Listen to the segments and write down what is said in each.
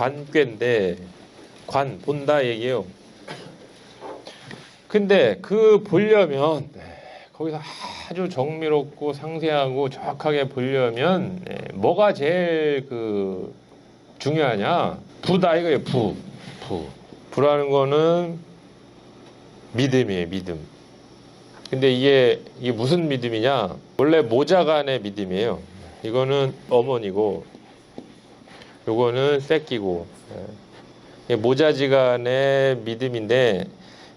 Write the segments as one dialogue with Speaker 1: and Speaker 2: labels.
Speaker 1: 관괴인데 관 본다 얘기예요. 근데 그 보려면 거기서 아주 정밀롭고 상세하고 정확하게 보려면 뭐가 제일 그 중요하냐? 부다 이거예요. 부라는 거는 믿음이에요. 믿음. 근데 이게 무슨 믿음이냐? 원래 모자간의 믿음이에요. 이거는 어머니고 요거는 새끼고 모자지간의 믿음인데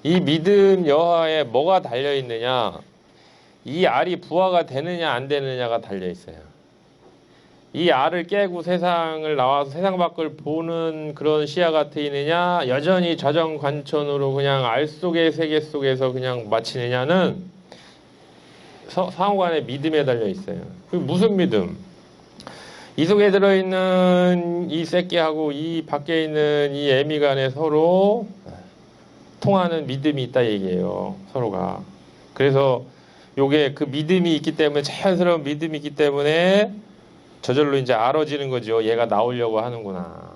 Speaker 1: 이 믿음 여하에 뭐가 달려 있느냐? 이 알이 부화가 되느냐 안 되느냐가 달려 있어요. 이 알을 깨고 세상을 나와서 세상 밖을 보는 그런 시야가 트이느냐, 여전히 좌정관천으로 그냥 알 속의 세계 속에서 그냥 마치느냐는 상호간의 믿음에 달려 있어요. 그 무슨 믿음? 이 속에 들어있는 이 새끼하고 이 밖에 있는 이 애미 간에 서로 통하는 믿음이 있다 얘기예요. 서로가. 그래서 요게 그 믿음이 있기 때문에, 자연스러운 믿음이 있기 때문에 저절로 이제 알아지는 거죠. 얘가 나오려고 하는구나.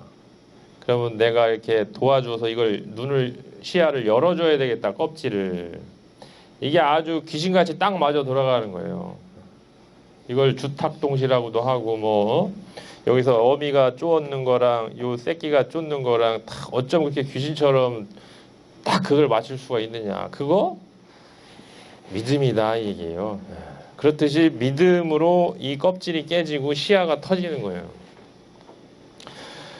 Speaker 1: 그러면 내가 이렇게 도와줘서 이걸 시야를 열어줘야 되겠다. 껍질을. 이게 아주 귀신같이 딱 맞아 돌아가는 거예요. 이걸 주탁동시라고도 하고 뭐 여기서 어미가 쪼얻는 거랑 요 새끼가 쫓는 거랑 딱 어쩜 그렇게 귀신처럼 딱 그걸 맞출 수가 있느냐. 그거 믿음이다 이 얘기예요. 그렇듯이 믿음으로 이 껍질이 깨지고 시야가 터지는 거예요.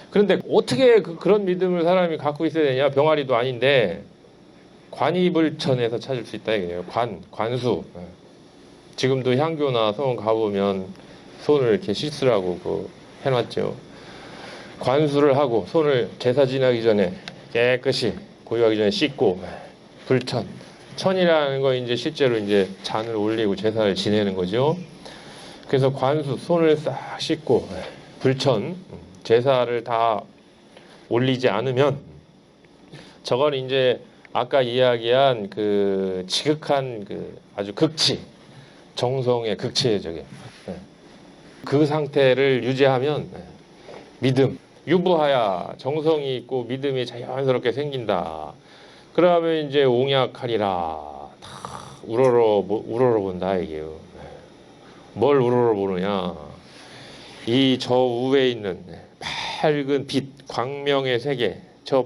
Speaker 1: 그런데 어떻게 그런 믿음을 사람이 갖고 있어야 되냐? 병아리도 아닌데 관이불천에서 찾을 수 있다 이거예요. 관수. 지금도 향교나 소원 가보면 손을 이렇게 씻으라고 해놨죠. 관수를 하고 손을 제사 지나기 전에 깨끗이 고유하기 전에 씻고 불천. 천이라는 거 이제 실제로 이제 잔을 올리고 제사를 지내는 거죠. 그래서 관수 손을 싹 씻고 불천 제사를 다 올리지 않으면 저건 이제 아까 이야기한 그 지극한 그 아주 극치 정성의 극치예요 저게. 그 상태를 유지하면 믿음 유부하야 정성이 있고 믿음이 자연스럽게 생긴다. 그러면 이제 옹약하리라 다 우러러 본다 이게요. 뭘 우러러 보느냐? 이 저 우에 있는 밝은 빛 광명의 세계 저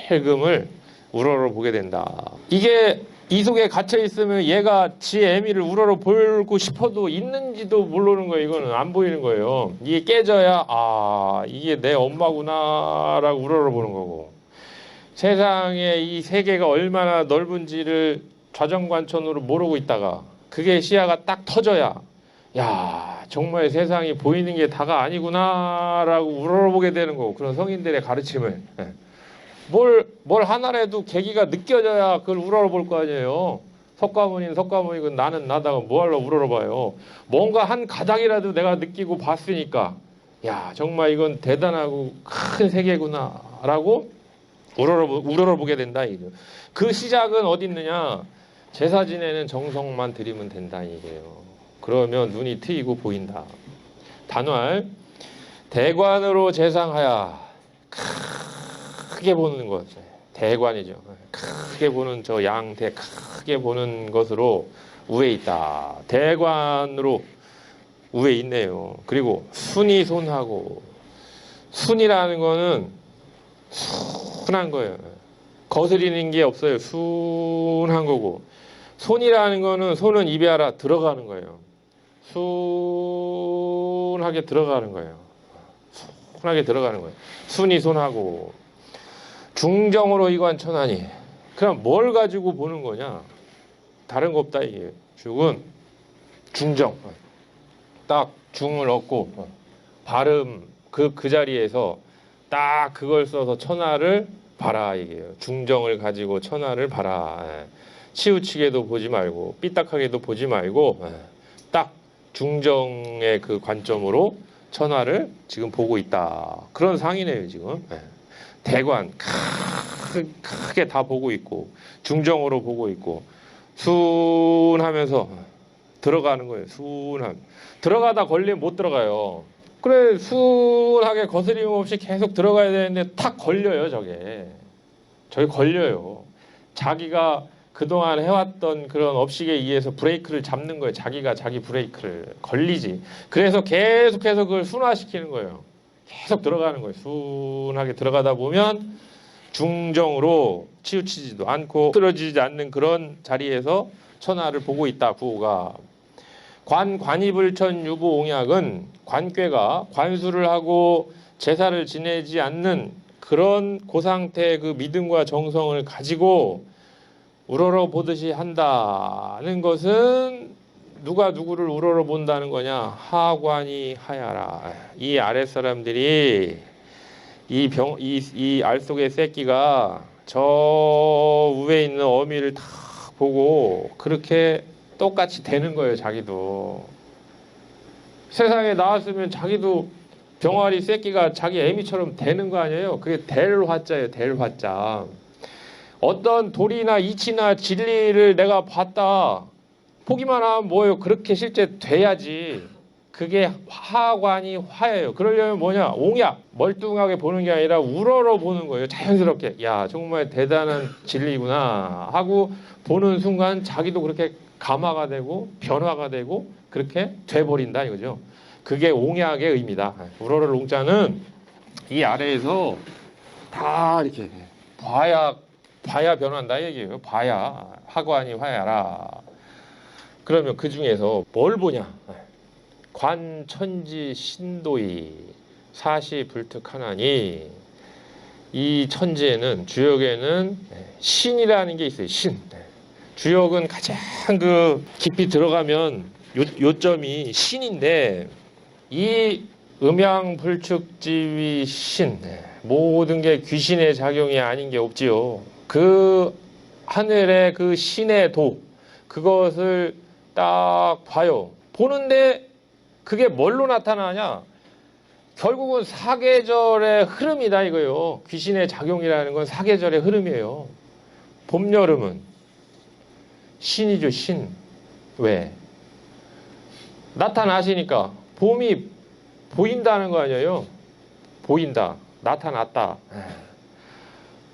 Speaker 1: 밝음을 우러러 보게 된다. 이게 이 속에 갇혀 있으면 얘가 지 애미를 우러러 보고 싶어도 있는지도 모르는 거예요. 이거는 안 보이는 거예요. 이게 깨져야 이게 내 엄마구나라고 우러러 보는 거고. 세상의 이 세계가 얼마나 넓은지를 좌정관천으로 모르고 있다가 그게 시야가 딱 터져야 야 정말 세상이 보이는 게 다가 아니구나라고 우러러보게 되는 거고. 그런 성인들의 가르침을 뭘 하나라도 계기가 느껴져야 그걸 우러러볼 거 아니에요. 석가모니는 석가모니고 나는 나다가 뭐하러 우러러봐요. 뭔가 한 가닥이라도 내가 느끼고 봤으니까 야 정말 이건 대단하고 큰 세계구나라고 우러러보게 된다. 그 시작은 어디 있느냐? 제사 지내는 정성만 들이면 된다 이게요. 그러면 눈이 트이고 보인다. 단활 대관으로 제상하야 크게 보는 것. 대관이죠. 크게 보는 저 양대 크게 보는 것으로 우에 있다. 대관으로 우에 있네요. 그리고 순이 손하고 순이라는 거는 순한 거예요. 거스리는 게 없어요. 순한 거고. 손이라는 거는 손은 입에 알아 들어가는 거예요. 순하게 들어가는 거예요. 순하게 들어가는 거예요. 순이 손하고 중정으로 이관천하니. 그럼 뭘 가지고 보는 거냐? 다른 거 없다 이게. 죽은 중정. 딱 중을 얻고 발음 그 자리에서 딱 그걸 써서 천하를 봐라 이게요. 중정을 가지고 천하를 봐라. 치우치게도 보지 말고 삐딱하게도 보지 말고 딱 중정의 그 관점으로 천하를 지금 보고 있다. 그런 상이네요 지금. 대관 크게 다 보고 있고 중정으로 보고 있고 순하면서 들어가는 거예요. 순함. 들어가다 걸리면 못 들어가요. 그래 순하게 거스림 없이 계속 들어가야 되는데 탁 걸려요. 저게 걸려요. 자기가 그동안 해왔던 그런 업식에 의해서 브레이크를 잡는 거예요. 자기가 자기 브레이크를 걸리지. 그래서 계속해서 그걸 순화시키는 거예요. 계속 들어가는 거예요. 순하게 들어가다 보면 중정으로 치우치지도 않고 쓰러지지 않는 그런 자리에서 천하를 보고 있다. 구호가 관입을천 유보옹약은 관괴가 관수를 하고 제사를 지내지 않는 그런 고상태의 그 믿음과 정성을 가지고 우러러 보듯이 한다는 것은 누가 누구를 우러러 본다는 거냐? 하관이 하야라. 이 아랫사람들이 이 알 속의 새끼가 저 위에 있는 어미를 다 보고 그렇게 똑같이 되는 거예요. 자기도 세상에 나왔으면 자기도 병아리 새끼가 자기 애미처럼 되는 거 아니에요. 그게 될 화자예요. 될 화자. 어떤 도리나 이치나 진리를 내가 봤다. 보기만 하면 뭐예요? 그렇게 실제 돼야지. 그게 하관이 화예요. 그러려면 뭐냐? 옹약. 멀뚱하게 보는 게 아니라 우러러 보는 거예요. 자연스럽게. 야, 정말 대단한 진리구나 하고 보는 순간 자기도 그렇게 감화가 되고 변화가 되고 그렇게 돼버린다 이거죠. 그게 옹약의 의미다. 우러러 옹자는 이 아래에서 다 이렇게 봐야 변한다 얘기예요. 봐야 하관이 화야라. 그러면 그 중에서 뭘 보냐? 관천지 신도이 사시불특하나니 이 천지에는 주역에는 신이라는 게 있어요. 신. 주역은 가장 그 깊이 들어가면 요점이 신인데 이 음양불축지위 신 모든 게 귀신의 작용이 아닌 게 없지요. 그 하늘의 그 신의 도 그것을 딱 봐요. 보는데 그게 뭘로 나타나냐? 결국은 사계절의 흐름이다 이거예요. 귀신의 작용이라는 건 사계절의 흐름이에요. 봄, 여름은 신이죠. 신. 왜? 나타나시니까 봄이 보인다는 거 아니에요. 보인다. 나타났다.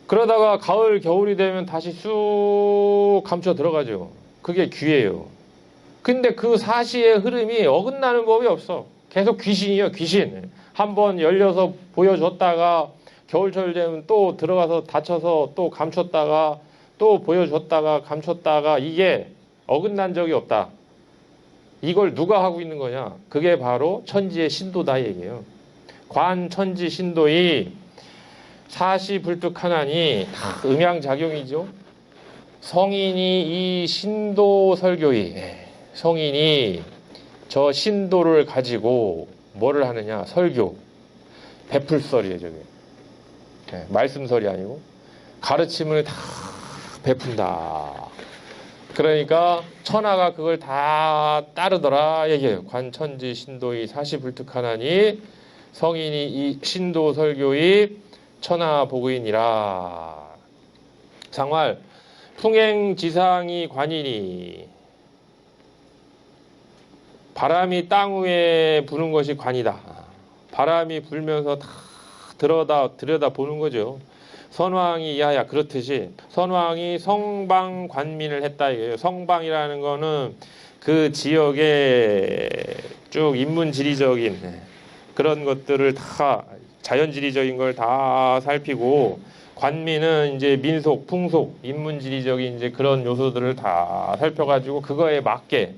Speaker 1: 그러다가 가을, 겨울이 되면 다시 쑥 감춰 들어가죠. 그게 귀예요. 근데 그 사시의 흐름이 어긋나는 법이 없어. 계속 귀신이에요. 귀신. 한번 열려서 보여줬다가 겨울철 되면 또 들어가서 닫혀서 또 감췄다가 또 보여줬다가 감췄다가 이게 어긋난 적이 없다. 이걸 누가 하고 있는 거냐? 그게 바로 천지의 신도다 얘기예요. 관천지 신도이 사시불특하나니 다 음양작용이죠. 성인이 이 신도 설교이 성인이 저 신도를 가지고 뭐를 하느냐? 설교. 베풀설이에요. 저게. 말씀설이 아니고 가르침을 다 베푼다. 그러니까 천하가 그걸 다 따르더라 얘기해요. 관천지 신도이 사시불특하나니 성인이 이 신도 설교이 천하 보그이니라. 상활 풍행지상이 관이니 바람이 땅 위에 부는 것이 관이다. 바람이 불면서 다 들여다 보는 거죠. 선왕이 야야 그렇듯이 선왕이 성방관민을 했다 이거예요. 성방이라는 거는 그 지역의 쭉 인문지리적인 그런 것들을 다 자연지리적인 걸 다 살피고 관민은 이제 민속, 풍속, 인문지리적인 이제 그런 요소들을 다 살펴가지고 그거에 맞게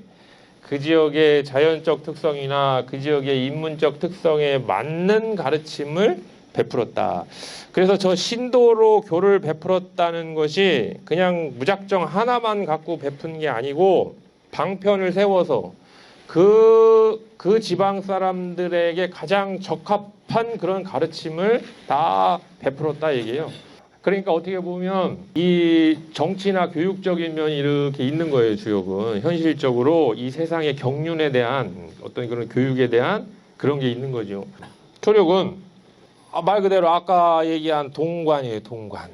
Speaker 1: 그 지역의 자연적 특성이나 그 지역의 인문적 특성에 맞는 가르침을 베풀었다. 그래서 저 신도로 교를 베풀었다는 것이 그냥 무작정 하나만 갖고 베푼 게 아니고 방편을 세워서 그 지방 사람들에게 가장 적합한 그런 가르침을 다 베풀었다 얘기예요. 그러니까 어떻게 보면 이 정치나 교육적인 면이 이렇게 있는 거예요. 주역은 현실적으로 이 세상의 경륜에 대한 어떤 그런 교육에 대한 그런 게 있는 거죠. 초력은 말 그대로 아까 얘기한 동관이에요. 동관.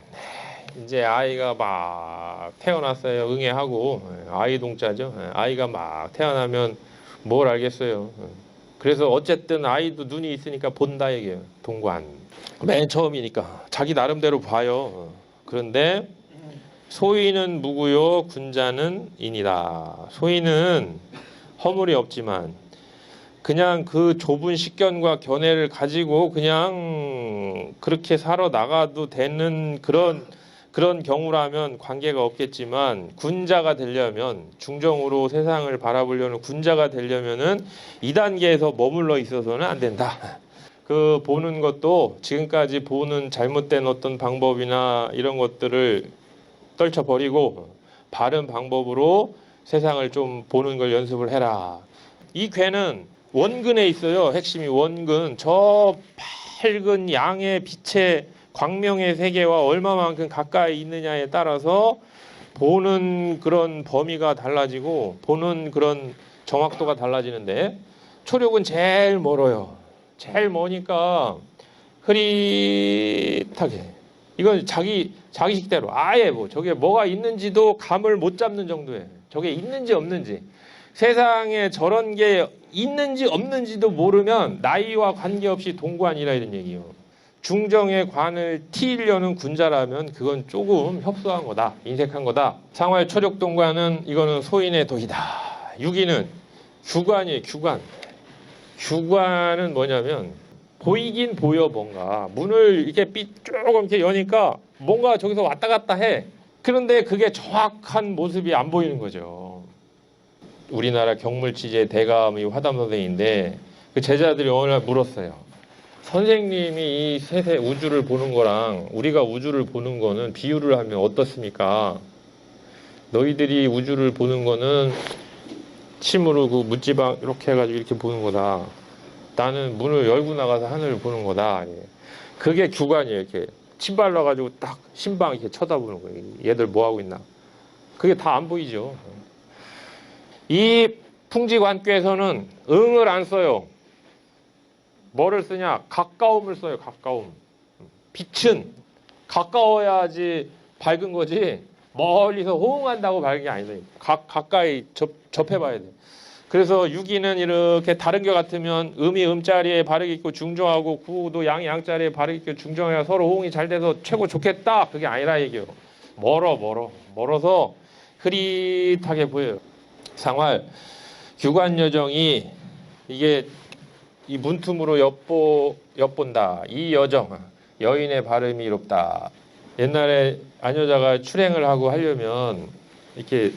Speaker 1: 이제 아이가 막 태어났어요. 응애하고 아이 동자죠. 아이가 막 태어나면 뭘 알겠어요. 그래서 어쨌든 아이도 눈이 있으니까 본다 얘기예요. 동관. 맨 처음이니까 자기 나름대로 봐요. 그런데 소인은 무구요 군자는 인이다. 소인은 허물이 없지만 그냥 그 좁은 식견과 견해를 가지고 그냥 그렇게 살아 나가도 되는 그런 경우라면 관계가 없겠지만 군자가 되려면 중정으로 세상을 바라보려는 군자가 되려면은 2단계에서 머물러 있어서는 안 된다. 그 보는 것도 지금까지 보는 잘못된 어떤 방법이나 이런 것들을 떨쳐버리고 바른 방법으로 세상을 좀 보는 걸 연습을 해라. 이 괴는 원근에 있어요. 핵심이 원근. 저 밝은 양의 빛의 광명의 세계와 얼마만큼 가까이 있느냐에 따라서 보는 그런 범위가 달라지고 보는 그런 정확도가 달라지는데 초력은 제일 멀어요. 제일 머니까 흐릿하게 이건 자기 식대로 아예 뭐 저게 뭐가 있는지도 감을 못 잡는 정도예요. 저게 있는지 없는지 세상에 저런 게 있는지 없는지도 모르면 나이와 관계없이 동관이라 이런 얘기예요. 중정의 관을 튀려는 군자라면 그건 조금 협소한 거다. 인색한 거다. 상활 초력동관은 이거는 소인의 도이다. 유기는 규관이에요. 규관. 규관은 뭐냐면 보이긴 보여 뭔가. 문을 이렇게 조금 이렇게 여니까 뭔가 저기서 왔다 갔다 해. 그런데 그게 정확한 모습이 안 보이는 거죠. 우리나라 경물치제 대감이 화담 선생인데 그 제자들이 어느 날 물었어요. 선생님이 이 세세 우주를 보는 거랑 우리가 우주를 보는 거는 비유를 하면 어떻습니까? 너희들이 우주를 보는 거는 침으로 그 문지방 이렇게 해가지고 이렇게 보는 거다. 나는 문을 열고 나가서 하늘을 보는 거다. 그게 규관이에요. 이렇게 침 발라가지고 딱 신방 이렇게 쳐다보는 거예요. 얘들 뭐 하고 있나? 그게 다 안 보이죠. 이 풍지관께서는 응을 안 써요. 뭐를 쓰냐? 가까움을 써요. 가까움. 빛은 가까워야지 밝은 거지 멀리서 호응한다고 밝은 게 아니다. 가까이 접해봐야 돼. 그래서 유기는 이렇게 다른 겨 같으면 음이 음자리에 바르게 있고 중정하고 구도 양이 양자리에 바르게 있고 중정해야 서로 호응이 잘 돼서 최고 좋겠다. 그게 아니라 얘기요. 멀어서 흐릿하게 보여요. 상활 규관 여정이 이게 이 문틈으로 엿본다. 이 여정 여인의 발음이 이롭다. 옛날에 아녀자가 출행을 하고 하려면 이렇게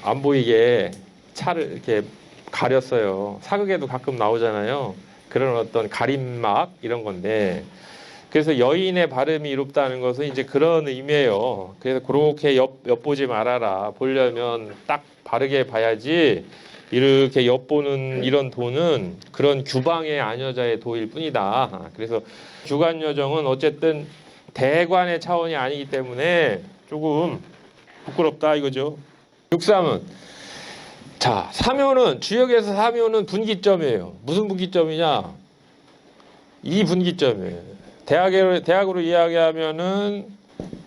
Speaker 1: 안 보이게 차를 이렇게 가렸어요. 사극에도 가끔 나오잖아요. 그런 어떤 가림막 이런 건데 그래서 여인의 발음이 이롭다는 것은 이제 그런 의미예요. 그래서 그렇게 엿보지 말아라. 보려면 딱 바르게 봐야지 이렇게 엿보는 이런 도는 그런 규방의 아녀자의 도일 뿐이다. 그래서 규관여정은 어쨌든 대관의 차원이 아니기 때문에 조금 부끄럽다 이거죠. 6.3은 자, 사묘는 주역에서 사묘는 분기점이에요. 무슨 분기점이냐? 이 분기점이에요. 대학으로 이야기하면은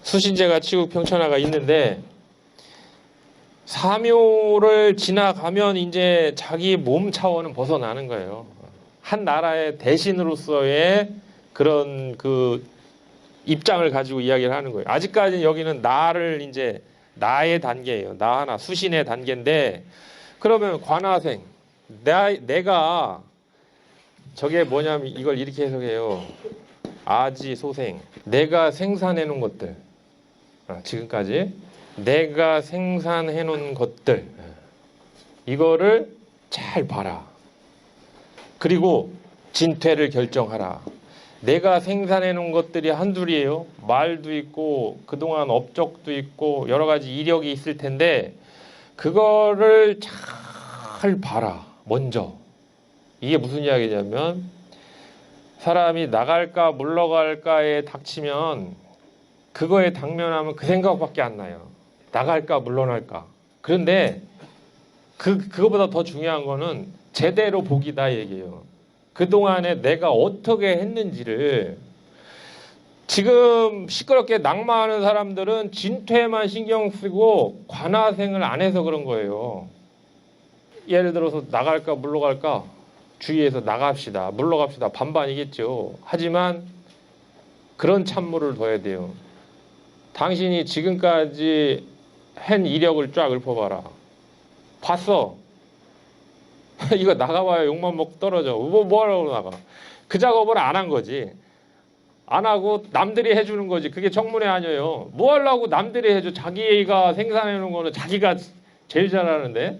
Speaker 1: 수신제가 치국 평천하가 있는데 사묘를 지나가면 이제 자기 몸 차원은 벗어나는 거예요. 한 나라의 대신으로서의 그런 그 입장을 가지고 이야기를 하는 거예요. 아직까지는 여기는 나를 이제 나의 단계예요. 나 하나 수신의 단계인데 그러면 관하생 내가 저게 뭐냐면 이걸 이렇게 해석해요. 아지소생 내가 생산해 놓은 것들 지금까지 내가 생산해 놓은 것들 이거를 잘 봐라. 그리고 진퇴를 결정하라. 내가 생산해 놓은 것들이 한둘이에요. 말도 있고 그동안 업적도 있고 여러 가지 이력이 있을 텐데 그거를 잘 봐라. 먼저. 이게 무슨 이야기냐면 사람이 나갈까 물러갈까에 닥치면 그거에 당면하면 그 생각밖에 안 나요. 나갈까 물러날까. 그런데 그거보다 더 중요한 거는 제대로 보기다 얘기예요. 그동안에 내가 어떻게 했는지를 지금 시끄럽게 낙마하는 사람들은 진퇴만 신경 쓰고 관하생을 안 해서 그런 거예요. 예를 들어서 나갈까 물러갈까 주위에서 나갑시다, 물러갑시다 반반이겠죠. 하지만 그런 찬물을 둬야 돼요. 당신이 지금까지 한 이력을 쫙 읊어봐라. 봤어. 이거 나가봐야 욕만 먹고 떨어져. 뭐하라고 나가. 그 작업을 안 한 거지. 안 하고 남들이 해주는 거지. 그게 청문회 아니에요. 뭐 하려고 남들이 해줘. 자기가 생산해놓은 거는 자기가 제일 잘하는데.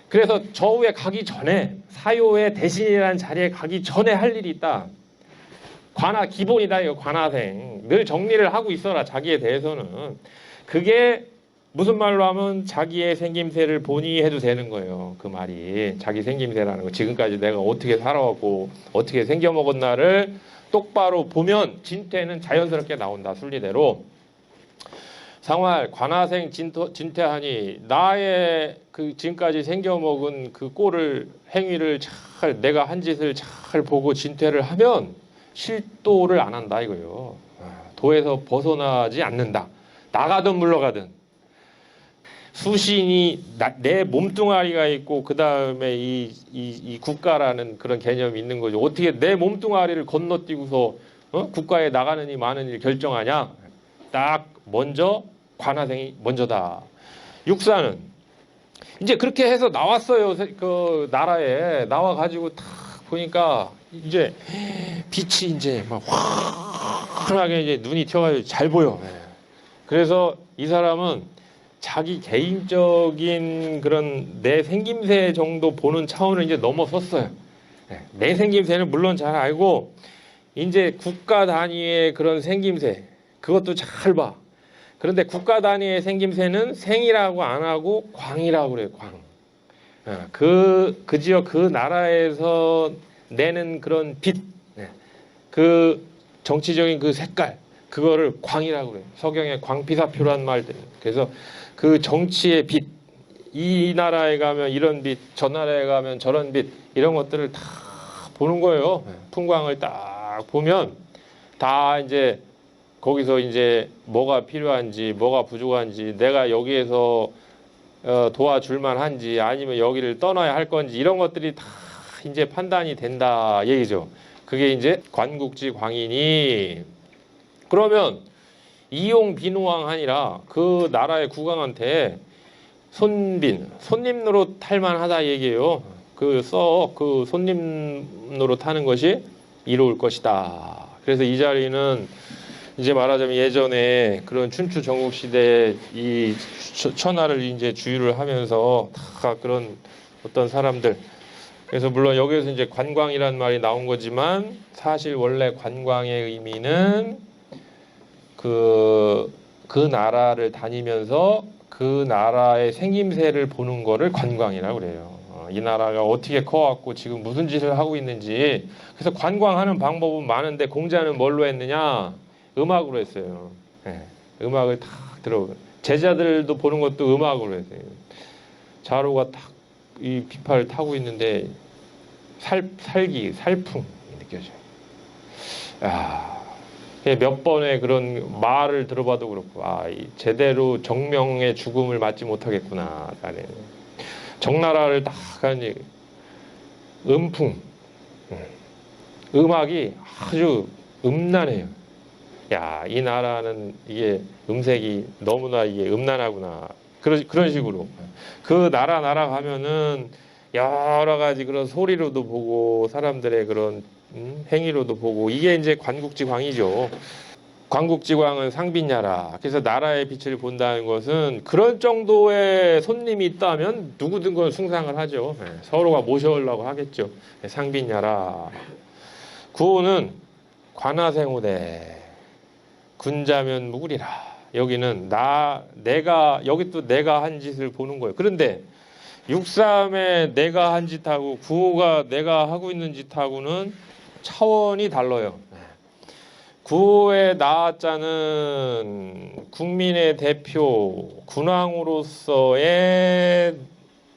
Speaker 1: 그래서 저우에 가기 전에, 사요의 대신이라는 자리에 가기 전에 할 일이 있다. 기본이다. 이거 관하생. 늘 정리를 하고 있어라. 자기에 대해서는. 그게 무슨 말로 하면 자기의 생김새를 보니 해도 되는 거예요. 그 말이. 자기 생김새라는 거. 지금까지 내가 어떻게 살아왔고 어떻게 생겨먹었나를 똑바로 보면 진퇴는 자연스럽게 나온다. 순리대로. 상활 관하생 진퇴하니 나의 그 지금까지 생겨먹은 그 꼴을 행위를 잘 내가 한 짓을 잘 보고 진퇴를 하면 실도를 안 한다 이거예요. 도에서 벗어나지 않는다. 나가든 물러가든. 수신이 내 몸뚱아리가 있고 그 다음에 이 국가라는 그런 개념이 있는 거죠. 어떻게 내 몸뚱아리를 건너뛰고서 국가에 나가는 이 많은 일 결정하냐? 딱 먼저 관하생이 먼저다. 육사는 이제 그렇게 해서 나왔어요. 그 나라에 나와가지고 딱 보니까 이제 빛이 이제 막 환하게 이제 눈이 튀어가지고 잘 보여. 그래서 이 사람은 자기 개인적인 그런 내 생김새 정도 보는 차원을 이제 넘어섰어요. 내 생김새는 물론 잘 알고 이제 국가 단위의 그런 생김새 그것도 잘 봐. 그런데 국가 단위의 생김새는 생이라고 안 하고 광이라고 그래요. 광. 그 지역 그 나라에서 내는 그런 빛, 그 정치적인 그 색깔 그거를 광이라고 그래요. 서경에 광피사표란 말들. 그래서 그 정치의 빛, 이 나라에 가면 이런 빛, 저 나라에 가면 저런 빛, 이런 것들을 다 보는 거예요. 풍광을 딱 보면 다 이제 거기서 이제 뭐가 필요한지, 뭐가 부족한지, 내가 여기에서 도와줄만 한지, 아니면 여기를 떠나야 할 건지, 이런 것들이 다 이제 판단이 된다 얘기죠. 그게 이제 관국지 광인이 그러면 이용 비노왕하니라 그 나라의 국왕한테 손님 노릇 할만하다 얘기예요. 그 손님 노릇 하는 것이 이로울 것이다. 그래서 이 자리는 이제 말하자면 예전에 그런 춘추 전국 시대 이 천하를 이제 주유를 하면서 다 그런 어떤 사람들. 그래서 물론 여기에서 이제 관광이라는 말이 나온 거지만 사실 원래 관광의 의미는 그 나라를 다니면서 그 나라의 생김새를 보는 거를 관광이라고 그래요. 이 나라가 어떻게 커왔고 지금 무슨 짓을 하고 있는지. 그래서 관광하는 방법은 많은데 공자는 뭘로 했느냐? 음악으로 했어요. 음악을 탁 들어. 제자들도 보는 것도 음악으로 했어요. 자로가 탁 이 비파를 타고 있는데 살풍이 느껴져요. 몇 번의 그런 말을 들어봐도 그렇고, 제대로 정명의 죽음을 맞지 못하겠구나. 정나라를 딱 하니 음풍, 음악이 아주 음란해요. 이 나라는 이게 음색이 너무나 이게 음란하구나. 그런 식으로. 그 나라 가면은 여러 가지 그런 소리로도 보고 사람들의 그런 행위로도 보고 이게 이제 관국지광이죠. 관국지광은 상빈야라. 그래서 나라의 빛을 본다는 것은 그런 정도의 손님이 있다면 누구든 건 숭상을 하죠. 서로가 모셔오려고 하겠죠. 상빈야라. 구호는 관하생우대 군자면 무구리라. 여기는 여기 또 내가 한 짓을 보는 거예요. 그런데 6.3에 내가 한 짓하고 9호가 내가 하고 있는 짓하고는 차원이 달라요. 9호의 나자는 국민의 대표 군왕으로서의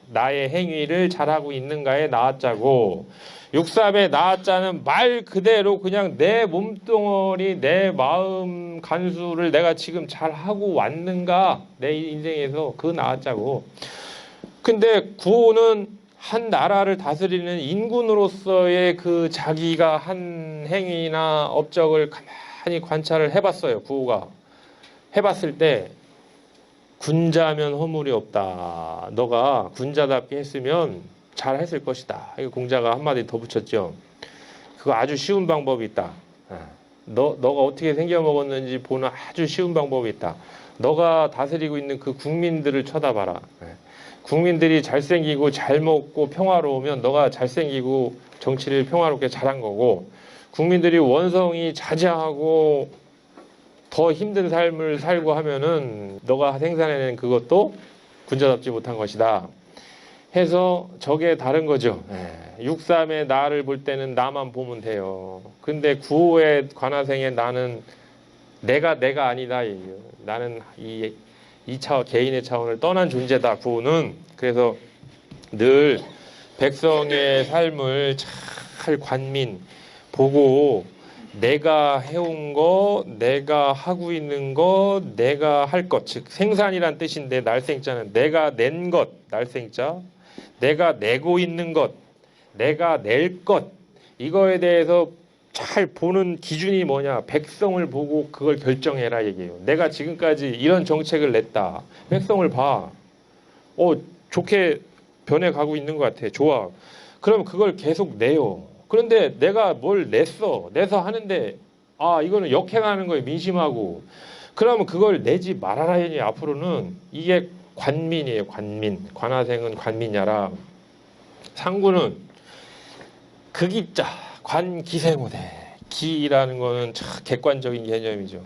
Speaker 1: 나의 행위를 잘하고 있는가의 나자고 6.3의 나자는 말 그대로 그냥 내 몸뚱어리 내 마음 간수를 내가 지금 잘하고 왔는가 내 인생에서 그 나자고 근데 9호는 한 나라를 다스리는 인군으로서의 그 자기가 한 행위나 업적을 가만히 관찰을 해봤어요. 구호가 해봤을 때 군자면 허물이 없다. 너가 군자답게 했으면 잘 했을 것이다. 이거 공자가 한마디 더 붙였죠. 그거 아주 쉬운 방법이 있다. 너가 어떻게 생겨먹었는지 보는 아주 쉬운 방법이 있다. 너가 다스리고 있는 그 국민들을 쳐다봐라. 국민들이 잘생기고 잘 먹고 평화로우면 너가 잘생기고 정치를 평화롭게 잘한 거고, 국민들이 원성이 자제하고 더 힘든 삶을 살고 하면은 너가 생산해낸 그것도 군자답지 못한 것이다 해서 저게 다른 거죠. 6.3의 나를 볼 때는 나만 보면 돼요. 근데 9.5의 관화생의 나는 내가 아니다. 나는 이 개인의 차원을 떠난 존재다. 9.5는. 그래서 늘 백성의 삶을 잘 관민 보고 내가 해온 거, 내가 하고 있는 거, 내가 할 것, 즉 생산이란 뜻인데 날생자는 내가 낸 것, 날생자, 내가 내고 있는 것, 내가 낼 것, 이거에 대해서 잘 보는 기준이 뭐냐? 백성을 보고 그걸 결정해라 얘기예요. 내가 지금까지 이런 정책을 냈다. 백성을 봐. 좋게 변해가고 있는 것 같아. 좋아. 그럼 그걸 계속 내요. 그런데 내가 뭘 내서 하는데 이거는 역행하는 거예요. 민심하고. 그러면 그걸 내지 말아라 얘기. 앞으로는 이게 관민이에요. 관민. 관화생은 관민야라. 상구는 극입자. 관기생우대. 기라는 거는 참 객관적인 개념이죠.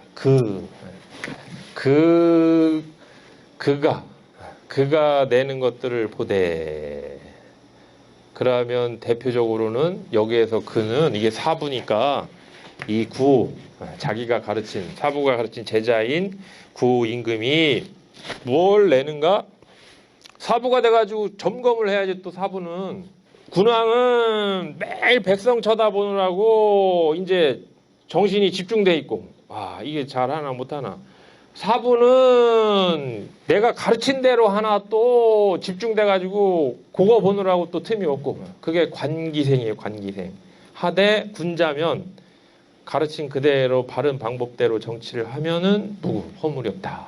Speaker 1: 그가 내는 것들을 보되. 그러면 대표적으로는 여기에서 그는 이게 사부니까 이 구호, 자기가 가르친, 사부가 가르친 제자인 구호 임금이 뭘 내는가? 사부가 돼가지고 점검을 해야지. 또 사부는 군왕은 매일 백성 쳐다보느라고 이제 정신이 집중돼 있고, 이게 잘하나 못하나. 사부는 내가 가르친 대로 하나 또 집중돼가지고 그거 보느라고 또 틈이 없고, 그게 관기생이에요. 관기생. 하되 군자면 가르친 그대로 바른 방법대로 정치를 하면은 허물이 없다.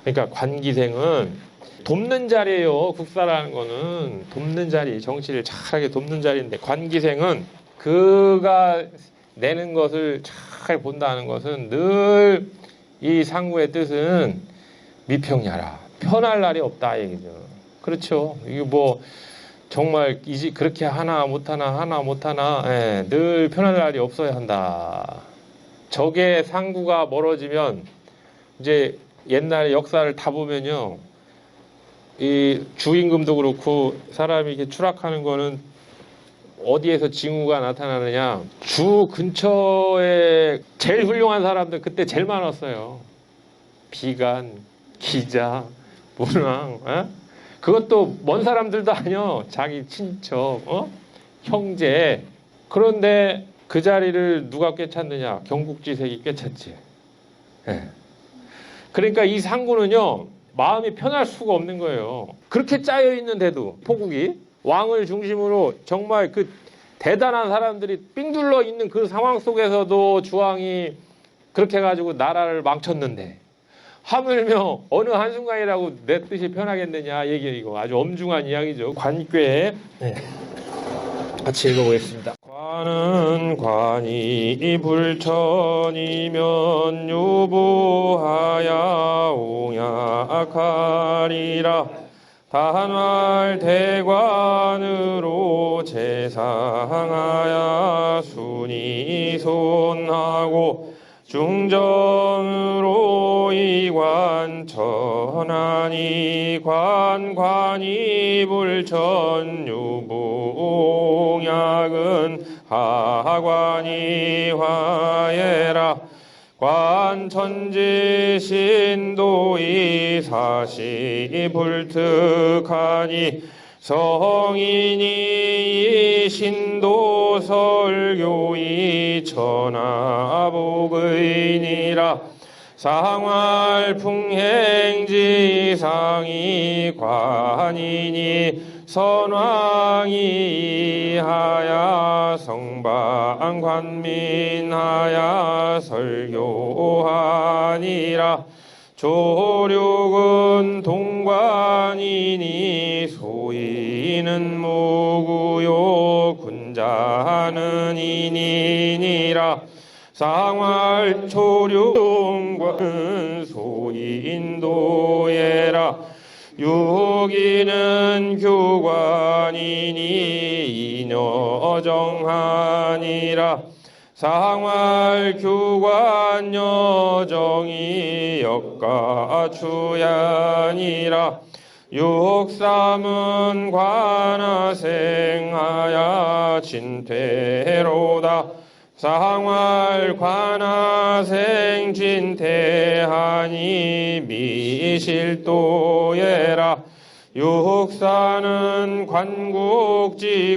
Speaker 1: 그러니까 관기생은 돕는 자리예요. 국사라는 거는 돕는 자리, 정치를 잘하게 돕는 자리인데, 관기생은 그가 내는 것을 잘 본다는 것은 늘 이 상구의 뜻은 미평야라. 편할 날이 없다 얘기죠. 그렇죠. 이게 뭐 정말 그렇게 하나 못하나 늘 편할 날이 없어야 한다. 적의 상구가 멀어지면 이제 옛날 역사를 다 보면요, 이 주임금도 그렇고 사람이 이렇게 추락하는 거는 어디에서 징후가 나타나느냐? 주 근처에 제일 훌륭한 사람들 그때 제일 많았어요. 비관, 기자, 문왕, 그것도 먼 사람들도 아니요. 자기 친척, 형제. 그런데 그 자리를 누가 꿰찼느냐? 경국지색이 꿰찼지. 그러니까 이 상구는요, 마음이 편할 수가 없는 거예요. 그렇게 짜여 있는데도 포국이 왕을 중심으로 정말 그 대단한 사람들이 삥 둘러 있는 그 상황 속에서도 주왕이 그렇게 해가지고 나라를 망쳤는데, 하물며 어느 한순간이라고 내 뜻이 편하겠느냐 얘기. 이거 아주 엄중한 이야기죠. 관괴 같이 읽어보겠습니다. 관은 관이 불천이면 유보하야 옹약하리라. 단활 대관으로 제상하야 순이 손하고 중정으로 이관 천하니 관관이 불천 유보옹약은 하관이 화예라. 관천지 신도이 사시 불특하니 성인이 신도 설교이 천하복의니라. 상활 풍행지상이 관이니 선왕이 하야 성방관민하야 설교하니라. 조륙은 동관이니 소인은 무구요 군자는 인이니라. 상활 초룡관은 소인도예라. 유기는 교관이니 이녀정하니라. 상활 교관 여정이 역가추야니라. 육삼은 관하생하야 진퇴로다. 상활 관하생 진퇴하니 미실도예라. 육사는 관국지광이니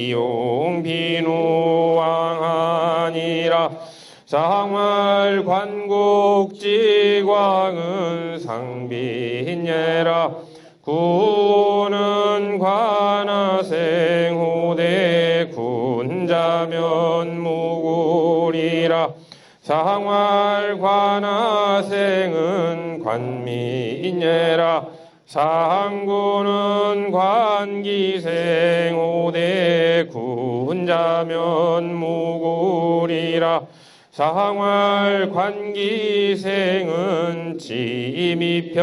Speaker 1: 이용비누왕하니라. 상활 관국지광은 상빈예라. 구는 관하생 호대 군자면 무구리라. 상활 관하생은 관민예라. 상구는 관기생 호대 군자면 무구리라. 상활 관기생은 지미평예라.